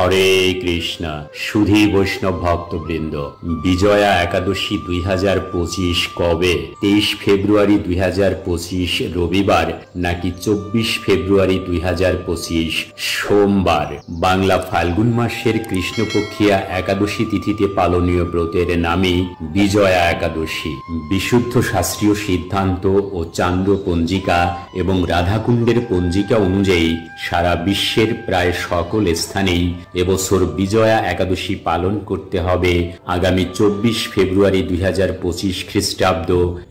হরে কৃষ্ণ। সুধী বৈষ্ণব ভক্তবৃন্দ, বিজয়া একাদশী 2025 কবে? 23 ফেব্রুয়ারি 2025 রবিবার নাকি 24 ফেব্রুয়ারি 2025 সোমবার? বাংলা ফাল্গুন মাসের কৃষ্ণপক্ষিয়া একাদশী তিথিতে পালনীয় ব্রতের নামই বিজয়া একাদশী। বিশুদ্ধ শাস্ত্রীয় সিদ্ধান্ত ও চান্দ্র পঞ্জিকা এবং রাধাকুণ্ডের পঞ্জিকা অনুযায়ী সারা বিশ্বের প্রায় সকল স্থানেই এবছর বিজয়া একাদশী পালন করতে হবে আগামী 24 ফেব্রুয়ারি 2025 খ্রিস্টাব্দ,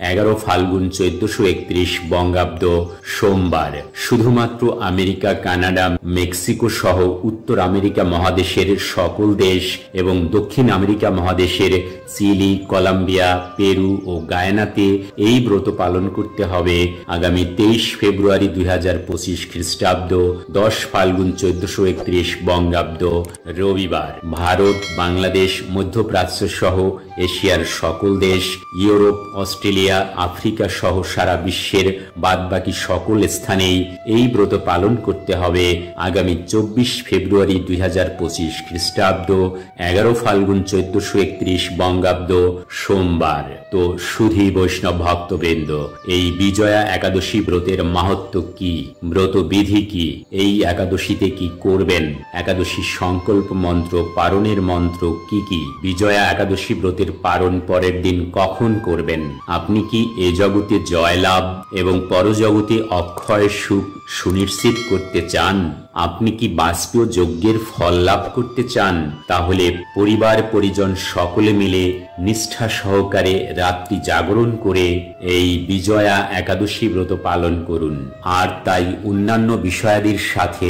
11 ফাল্গুন 1431 বঙ্গাব্দ সোমবার। শুধুমাত্র আমেরিকা, কানাডা, মেক্সিকো সহ উত্তর আমেরিকা মহাদেশের সকল দেশ এবং দক্ষিণ আমেরিকা মহাদেশের চিলি, কলম্বিয়া, পেরু ও গায়ানাতে এই ব্রত পালন করতে হবে আগামী 23 ফেব্রুয়ারি 2025 খ্রিস্টাব্দ, 10 ফাল্গুন 1431 বঙ্গাব্দ রবিবার। ভারত, বাংলাদেশ, মধ্যপ্রাচ্য সহ এশিয়ার সকল দেশ, ইউরোপ, অস্ট্রেলিয়া, আফ্রিকা সহ সারা বিশ্বের বাদবাকি সকল স্থানেই এই ব্রত পালন করতে হবে আগামী 24 ফেব্রুয়ারি 2025 খ্রিস্টাব্দ, 11 ফাল্গুন 1431 বঙ্গাব্দ সোমবার। তো সুধী বৈষ্ণব ভক্তবৃন্দ, এই বিজয়া একাদশী ব্রতের মাহাত্ম্য কি? ব্রত বিধি কি? এই একাদশীতে কি করবেন? একাদশী সংকল্প মন্ত্র, পারণের মন্ত্র কি কি? বিজয়া একাদশী ব্রতের পারণ পরের দিন কখন করবেন? আপনি কি এ জগতে জয়লাভ এবং পরজগতে অক্ষয় সুখ সুনিশ্চিত করতে চান? আপনি কি বাষ্পীয় যজ্ঞের ফল লাভ করতে চান? তাহলে পরিবার পরিজন সকলে মিলে নিষ্ঠা সহকারে রাত্রি জাগরণ করে এই বিজয়া একাদশী ব্রত পালন করুন। আর তাই অন্যান্য বিষয়াদির সাথে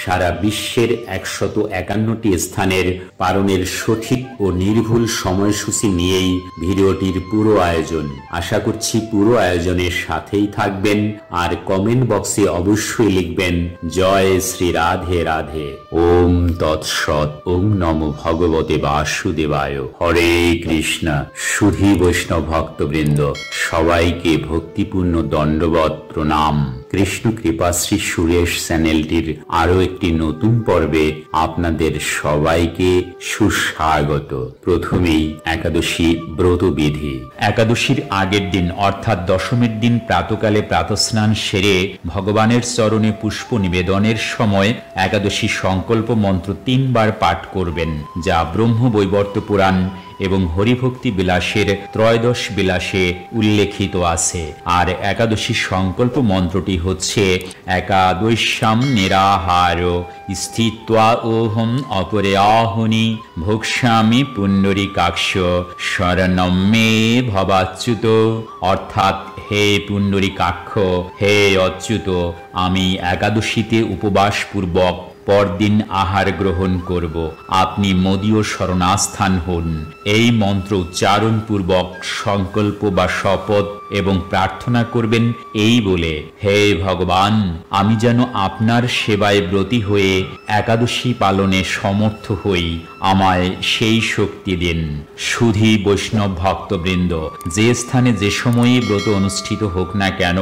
সারা বিশ্বের 151টি স্থানের পালনের সঠিক ও নির্ভুল সময়সূচি নিয়েই ভিডিওটির পুরো আয়োজন। আশা করছি পুরো আয়োজনের সাথেই থাকবেন আর কমেন্ট বক্সে অবশ্যই লিখবেন জয় শ্রী রাধে রাধে। ওম তৎসৎ। ওম নমো ভগবতে বাসুদেবায়। হরে কৃষ্ণ। সুধী বৈষ্ণব ভক্তবৃন্দ, সবাইকে ভক্তিপূর্ণ দণ্ডবত প্রণাম। কৃষ্ণ কৃপাশ্রী সুরেশ চ্যানেলটির আরো একটি নতুন পর্বে আপনাদের সবাইকে সুস্বাগত। প্রথমেই একাদশী ব্রতবিধি। একাদশীর আগের দিন অর্থাৎ দশমীর দিন প্রাতকালে প্রাতঃস্নান সেরে ভগবানের চরণে পুষ্প নিবেদনের সময় একাদশী সংকল্প মন্ত্র 3 বার পাঠ করবেন, যা ব্রহ্মবৈবর্ত পুরাণ এবং হরিভক্তি বিলাসের ত্রয়োদশ বিলাসে উল্লেখিত আছে। আর একাদশী সংকল্প মন্ত্রটি হচ্ছে একাদশ্যাম নিরাহার স্থিত্বা ওহম অপরে আহনি ভোক্ষ্যামি পুণ্ডরীকাক্ষ শরণম মে ভবাচ্যুত। অর্থাৎ, হে পুণ্ডরীকাক্ষ, হে অচ্যুত, আমি একাদশীতে উপবাস পূর্বক পরদিন আহার গ্রহণ করব, আপনি মদীয় শরণাস্থান হন। এই মন্ত্র উচ্চারণ পূর্বক সংকল্প বা শপথ এবং প্রার্থনা করবেন এই বলে, হে ভগবান, আমি যেন আপনার সেবায় ব্রতী হয়ে একাদশী পালনে সমর্থ হই, আমায় সেই শক্তি দিন। সুধী বৈষ্ণব ভক্তবৃন্দ, যে স্থানে যে সময়ে ব্রত অনুষ্ঠিত হোক না কেন,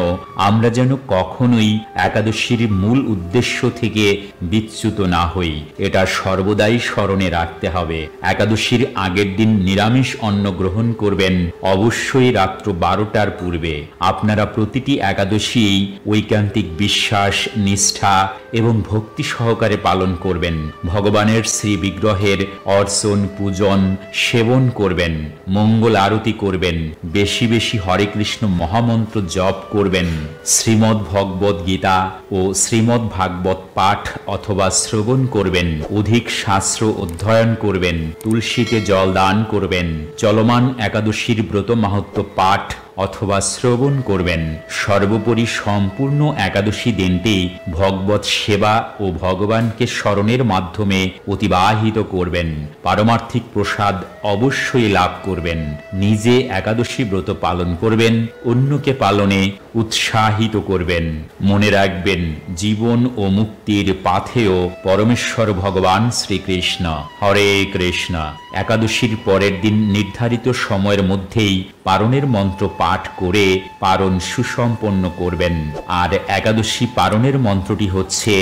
আমরা যেন কখনোই একাদশীর মূল উদ্দেশ্য থেকে বিচ্যুত না হই, এটা সর্বদাই স্মরণে রাখতে হবে। একাদশীর আগের দিন নিরামিষ অন্ন গ্রহণ করবেন, অবশ্যই রাত্র 12টার পূর্বে। আপনারা প্রতিটি একাদশী ঐকান্তিক বিশ্বাস, নিষ্ঠা এবং ভক্তি সহকারে পালন করবেন। ভগবানের শ্রী বিগ্রহের অর্চন, পূজন, সেবন করবেন, মঙ্গল আরতি করবেন, বেশি বেশি হরে কৃষ্ণ মহামন্ত্র জপ করবেন, শ্রীমদ্ ভগবত গীতা ও শ্রীমদ্ ভাগবত পাঠ অথবা শ্রবণ করবেন, অধিক শাস্ত্র অধ্যয়ন করবেন, তুলসীতে জল দান করবেন, চলমান একাদশীর ব্রত মাহাত্ম্য পাঠ অথবা শ্রবণ করবেন। সর্বোপরি সম্পূর্ণ একাদশী দিনটি ভগবত সেবা ও ভগবানকে স্মরণের মাধ্যমে অতিবাহিত করবেন। পারমার্থিক প্রসাদ অবশ্যই লাভ করবেন। নিজে একাদশী ব্রত পালন করবেন, অন্যকে পালনে উৎসাহিত করবেন। মনে রাখবেন, জীবন ও মুক্তির পাথেয় পরমেশ্বর ভগবান শ্রীকৃষ্ণ। হরে কৃষ্ণ। একাদশীর পরের দিন নির্ধারিত সময়ের মধ্যেই পারণের মন্ত্র পাঠ করে পারণ সুসম্পন্ন করবেন। আর একাদশী পারণের মন্ত্রটি হচ্ছে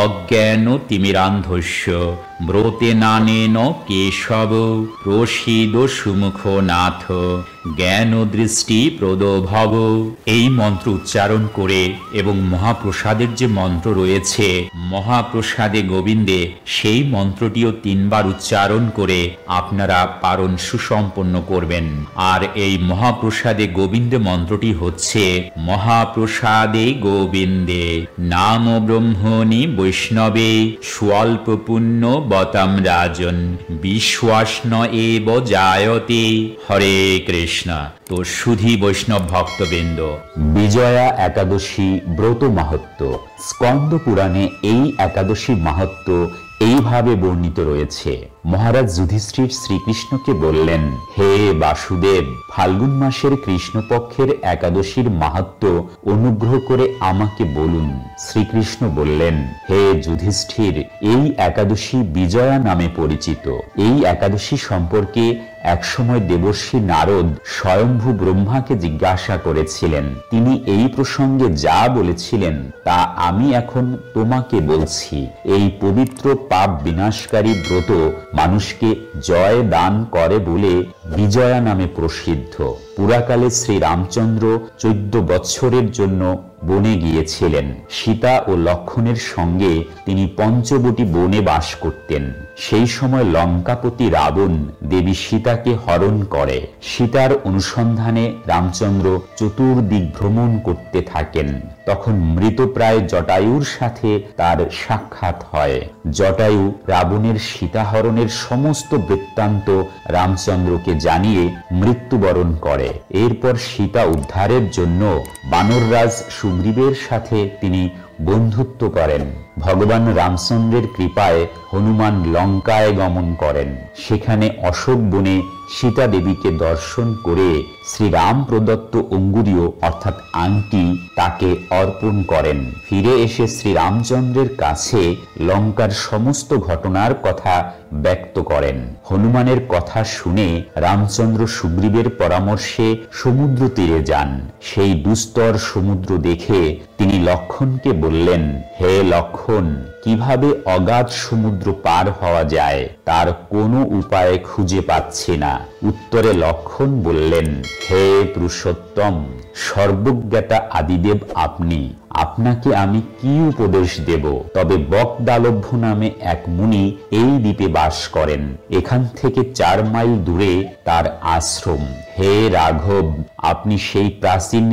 অজ্ঞান তিমিরান্ধস্য ব্রতে নানেন কেশব প্রসিদ সুমুখ নাথ জ্ঞান দৃষ্টি প্রদভব। এই মন্ত্র উচ্চারণ করে এবং মহাপ্রসাদের যে মন্ত্র রয়েছে মহাপ্রসাদে গোবিন্দে, সেই মন্ত্রটিও 3 বার উচ্চারণ করে আপনারা পারণ সুসম্পন্ন করবেন। আর এই মহাপ্রসাদে গোবিন্দে মন্ত্রটি হচ্ছে মহাপ্রসাদে গোবিন্দে নাম ব্রহ্মণি বৈষ্ণবে স্বল্প পুণ্য বতাম রাজন বিশ্বাস ন এব জায়তে। হরে কৃষ্ণ। তো সুধী বৈষ্ণব ভক্তবৃন্দ, বিজয়া একাদশী ব্রত মাহাত্ম্য স্কন্দ পুরাণে এই একাদশী মাহাত্ম্য এইভাবে বর্ণিত রয়েছে। মহারাজ যুধিষ্ঠির শ্রীকৃষ্ণকে বললেন, হে বাসুদেব, ফাল্গুন মাসের কৃষ্ণপক্ষের একাদশীর মাহাত্ম্য অনুগ্রহ করে আমাকে বলুন। শ্রীকৃষ্ণ বললেন, হে যুধিষ্ঠির, এই একাদশী বিজয়া নামে পরিচিত। এই একাদশী সম্পর্কে একসময় দেবর্ষি নারদ স্বয়ম্ভু ব্রহ্মাকে জিজ্ঞাসা করেছিলেন। তিনি এই প্রসঙ্গে যা বলেছিলেন তা আমি এখন তোমাকে বলছি। এই পবিত্র পাপ বিনাশকারী ব্রত মানুষকে জয় দান করে বলে বিজয়া নামে প্রসিদ্ধ। পুরাকালে শ্রী রামচন্দ্র 14 বৎসরের জন্য বনে গিয়েছিলেন। সীতা ও লক্ষ্মণের সঙ্গে তিনি পঞ্চবটী বনে বাস করতেন। সেই সময় লঙ্কাপতি রাবণ দেবী সীতাকে হরণ করে। সীতার অনুসন্ধানে রামচন্দ্র চতুর্দিক ভ্রমণ করতে থাকেন। তখন মৃতপ্রায় জটায়ুর সাথে তার সাক্ষাৎ হয়। জটায়ু রাবণের সীতাহরণের সমস্ত বৃত্তান্ত রামচন্দ্রকে জানিয়ে মৃত্যুবরণ করে। এরপর সীতা উদ্ধারের জন্য বানররাজ সুগ্রীবের সাথে তিনি বন্ধুত্ব করেন। ভগবান রামচন্দ্রের কৃপায় হনুমান লঙ্কায় গমন করেন। সেখানে অশোক বনে সীতা দেবীকে দর্শন করে শ্রীরাম প্রদত্ত অঙ্গুরীয় অর্থাৎ আংটি তাকে অর্পণ করেন। ফিরে এসে শ্রীরামচন্দ্রের কাছে লঙ্কার সমস্ত ঘটনার কথা ব্যক্ত করেন। হনুমানের কথা শুনে রামচন্দ্র সুগ্রীবের পরামর্শে সমুদ্র তীরে যান। সেই দুস্তর সমুদ্র দেখে তিনি লক্ষ্মণকে বললেন, হে লক্ষ্মণ, কিভাবে অগাধ সমুদ্র পার হওয়া যায় তার কোনো উপায় খুঁজে পাচ্ছি না। উত্তরে লক্ষ্মণ বললেন, হে পুরুষোত্তম, সর্বজ্ঞাতা আদিদেব আপনি, আপনাকে আমি কি উপদেশ দেব? তবে বকদালভ্য নামে এক মুনি এই দ্বীপে বাস করেন। এখান থেকে 4 মাইল দূরে তার আশ্রম। হে রাঘব, আপনি সেই প্রাচীন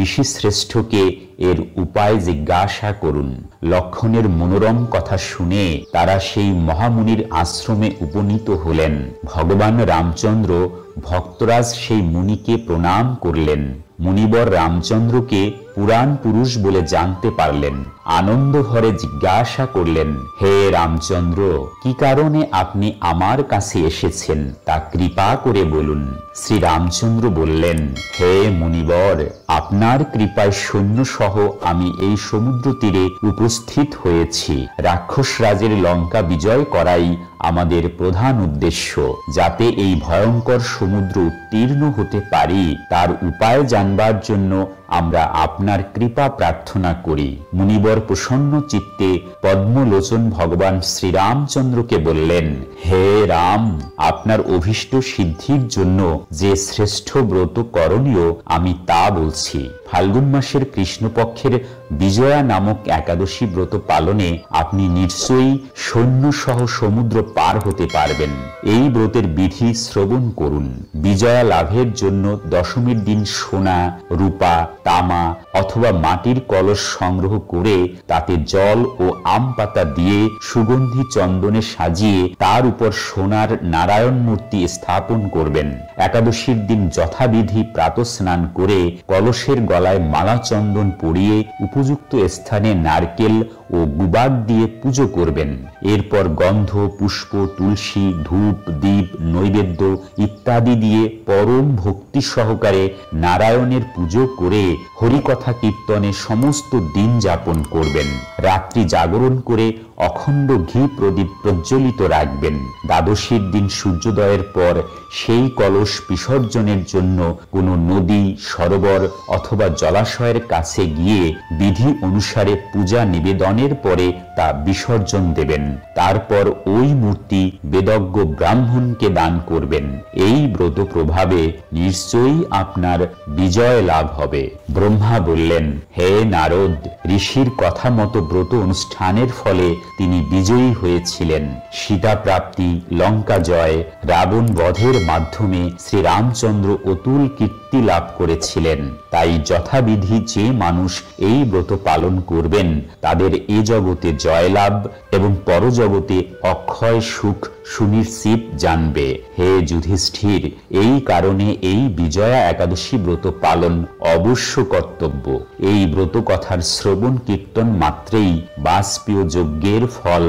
ঋষি শ্রেষ্ঠকে এর উপায় জিজ্ঞাসা করুন। লক্ষ্মণের মনোরম কথা শুনে তারা সেই মহামুনির আশ্রমে উপনীত হলেন। ভগবান রামচন্দ্র ভক্তরাজ সেই মুনিকে প্রণাম করলেন। মুনিবর রামচন্দ্রকে পুরাণ পুরুষ বলে জানতে পারলেন। আনন্দ ভরে জিজ্ঞাসা করলেন, হে রামচন্দ্র, কি কারণে আপনি আমার কাছে এসেছেন তা কৃপা করে বলুন। শ্রী রামচন্দ্র বললেন, হে মুনিবর, আপনার কৃপায় সৈন্য সহ আমি এই সমুদ্র তীরে উপস্থিত হয়েছি। রাক্ষস রাজের লঙ্কা বিজয় করাই আমাদের প্রধান উদ্দেশ্য। যাতে এই ভয়ঙ্কর সমুদ্র উত্তীর্ণ হতে পারি তার উপায় জানবার জন্য আমরা আপনার কৃপা প্রার্থনা করি। মুনিবর প্রসন্ন চিত্তে পদ্মলোচন ভগবান শ্রীরামচন্দ্রকে বললেন, হে রাম, আপনার অভীষ্ট সিদ্ধির জন্য যে শ্রেষ্ঠ ব্রত করণীয় আমি তা বলছি। ফাল্গুন মাসের কৃষ্ণপক্ষের বিজয়া নামক একাদশী ব্রত পালনে আপনি নিশ্চয়ই সৈন্য সহ সমুদ্র পার হতে পারবেন। এই ব্রতের বিধি শ্রবণ করুন। বিজয়া লাভের জন্য দশমীর দিন সোনা, রূপা, তামা অথবা মাটির কলস সংগ্রহ করে তাতে জল ও আম পাতা দিয়ে সুগন্ধি চন্দনে সাজিয়ে তার উপর সোনার নারায়ণ মূর্তি স্থাপন করবেন। একাদশীর দিন যথাবিধি প্রাতঃস্নান করে কলসের গলায় মালা চন্দন পরিয়ে উপযুক্ত স্থানে নারকেল ও গুবাক দিয়ে পুজো করবেন। এরপর গন্ধ, পুষ্প, তুলসী, ধূপ, দীপ, নৈবেদ্য ইত্যাদি দিয়ে পরম ভক্তি সহকারে নারায়ণের পুজো করে হরিকথা কীর্তনে সমস্ত দিন যাপন করবেন। রাত্রি জাগরণ করে অখণ্ড ঘি প্রদীপ প্রজ্বলিত রাখবেন। দ্বাদশীর দিন সূর্যোদয়ের পর সেই কলস বিসর্জনের জন্য কোনো নদী, সরোবর অথবা জলাশয়ের কাছে গিয়ে বিধি অনুসারে পূজা নিবেদনের স্নানের পরে তা বিসর্জন দেবেন। তারপর ওই মূর্তি বেদজ্ঞ ব্রাহ্মণকে দান করবেন। এই ব্রত প্রভাবে নিশ্চয়ই আপনার বিজয় লাভ হবে। ব্রহ্মা বললেন, হে নারদ, ঋষির কথা মতো ব্রত অনুষ্ঠানের ফলে তিনি বিজয়ী হয়েছিলেন। সীতা প্রাপ্তি, লঙ্কা জয়, রাবণ বধের মাধ্যমে শ্রীরামচন্দ্র অতুল কীর্তি লাভ করেছিলেন। তাই যথাবিধি যে মানুষ এই ব্রত পালন করবেন তাদের এ জগতে জয়লাভ এবং পরজগতে অক্ষয় সুখ সুনিশ্চিত জানবে। হে যুধিষ্ঠির, এই কারণে এই বিজয়া একাদশী ব্রত পালন অবশ্য কর্তব্য। এই ব্রত কথার শ্রবণ কীর্তন মাত্রেই বাষ্পীয় যজ্ঞের ফল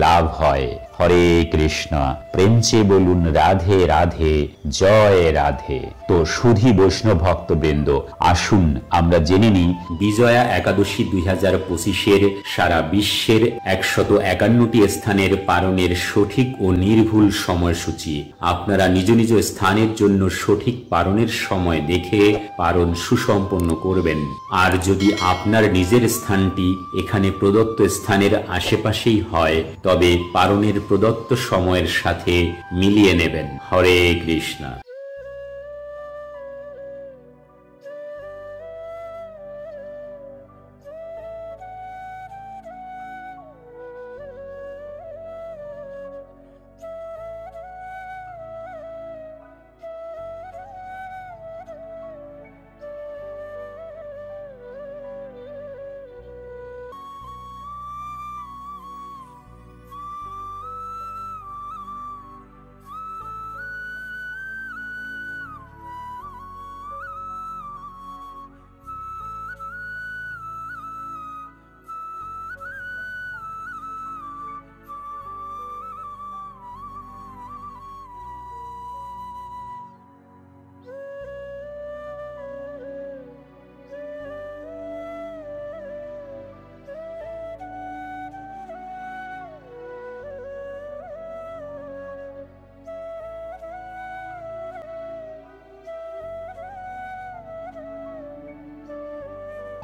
লাভ হয়। হরে কৃষ্ণ। প্রেমচে বলুন রাধে রাধে, জয় রাধে। তো সুধী বৈষ্ণব ভক্তবৃন্দ, আসুন আমরা জেনে নিই বিজয়া একাদশী 2025-এর সারা বিশ্বের 151টি স্থানের পালনের সঠিক ও নির্ভুল সময়সূচি। আপনারা নিজ নিজ স্থানের জন্য সঠিক পালনের সময় দেখে পালন সুসম্পন্ন করবেন। আর যদি আপনার নিজের স্থানটি এখানে প্রদত্ত স্থানের আশেপাশেই হয় তবে পালনের প্রদত্ত সময়ের সাথে মিলিয়ে নেবেন। হরে কৃষ্ণ।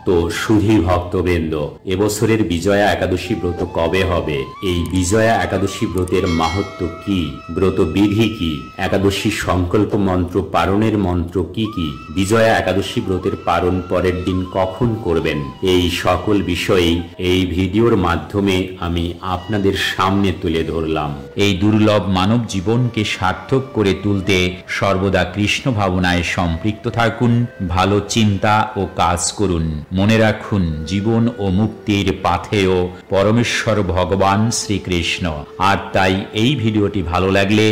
তো সুধী ভক্তবৃন্দ, এবছরের বিজয়া একাদশী ব্রত কবে হবে? এই বিজয়া একাদশী ব্রতের মাহাত্ম্য কি? ব্রত বিধি কি? একাদশী সংকল্প মন্ত্র পালনের মন্ত্র কি কি? বিজয়া একাদশী ব্রতের পালন পরের দিন কখন করবেন? এই সকল বিষয়েই এই ভিডিওর মাধ্যমে আমি আপনাদের সামনে তুলে ধরলাম। এই দুর্লভ মানব জীবনকে সার্থক করে তুলতে সর্বদা কৃষ্ণ ভাবনায় সম্পৃক্ত থাকুন, ভালো চিন্তা ও কাজ করুন। মনে রাখুন, জীবন ও মুক্তির পাথেয় পরমেশ্বর ভগবান শ্রীকৃষ্ণ। আর তাই এই ভিডিওটি ভালো লাগলে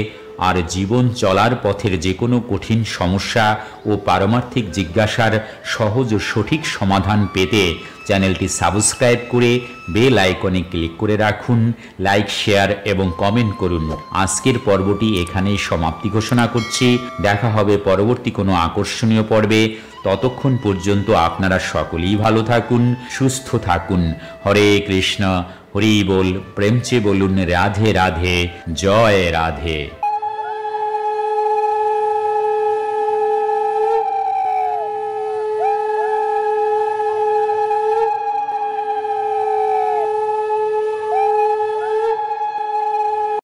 আর জীবন চলার পথের যে কোনো কঠিন সমস্যা ও পারমার্থিক জিজ্ঞাসার সহজ ও সঠিক সমাধান পেতে চ্যানেলটি সাবস্ক্রাইব করে বেল আইকনে ক্লিক করে রাখুন। লাইক, শেয়ার এবং কমেন্ট করুন। আজকের পর্বটি এখানেই সমাপ্তি ঘোষণা করছি। দেখা হবে পরবর্তী কোনো আকর্ষণীয় পর্বে। ততক্ষণ পর্যন্ত আপনারা সকলেই ভালো থাকুন, সুস্থ থাকুন। হরে কৃষ্ণ। হরি বল। প্রেমচে বলুন রাধে রাধে, জয় রাধে।